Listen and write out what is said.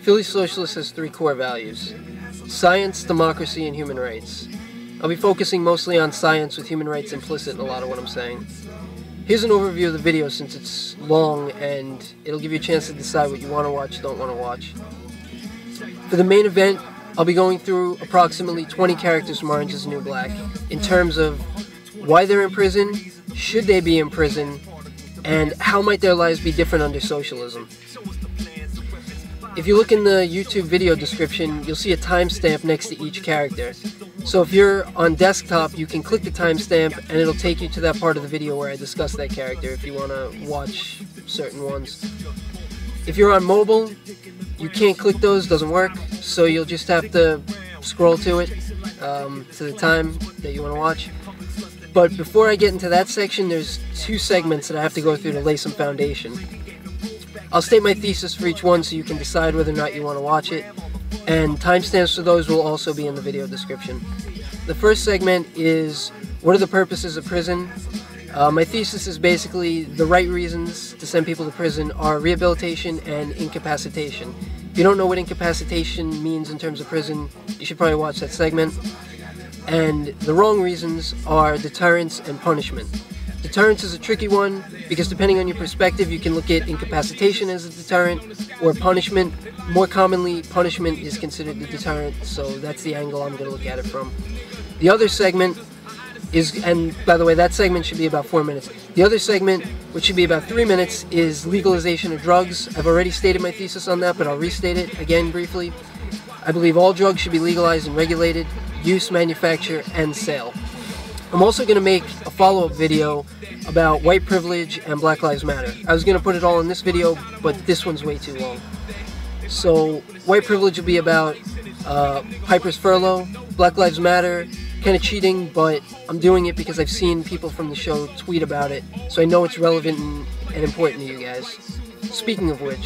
Philly Socialist has 3 core values: science, democracy, and human rights. I'll be focusing mostly on science with human rights implicit in a lot of what I'm saying. Here's an overview of the video since it's long and it'll give you a chance to decide what you want to watch, don't want to watch. For the main event, I'll be going through approximately 20 characters from Orange is the New Black in terms of why they're in prison, should they be in prison, and how might their lives be different under socialism. If you look in the YouTube video description, you'll see a timestamp next to each character. So if you're on desktop, you can click the timestamp and it'll take you to that part of the video where I discuss that character if you want to watch certain ones. If you're on mobile, you can't click those, doesn't work, so you'll just have to scroll to it, to the time that you want to watch. But before I get into that section, there's 2 segments that I have to go through to lay some foundation. I'll state my thesis for each one so you can decide whether or not you want to watch it, and timestamps for those will also be in the video description. The first segment is, what are the purposes of prison? My thesis is basically the right reasons to send people to prison are rehabilitation and incapacitation. If you don't know what incapacitation means in terms of prison, you should probably watch that segment. And the wrong reasons are deterrence and punishment. Deterrence is a tricky one because depending on your perspective, you can look at incapacitation as a deterrent or punishment. More commonly, punishment is considered the deterrent, so that's the angle I'm going to look at it from. The other segment is, and by the way, that segment should be about 4 minutes. The other segment, which should be about 3 minutes, is legalization of drugs. I've already stated my thesis on that, but I'll restate it again briefly. I believe all drugs should be legalized and regulated, use, manufacture, and sale. I'm also going to make a follow-up video about white privilege and Black Lives Matter. I was going to put it all in this video, but this one's way too long. So, white privilege will be about Piper's furlough, Black Lives Matter, kind of cheating, but I'm doing it because I've seen people from the show tweet about it, so I know it's relevant and important to you guys. Speaking of which...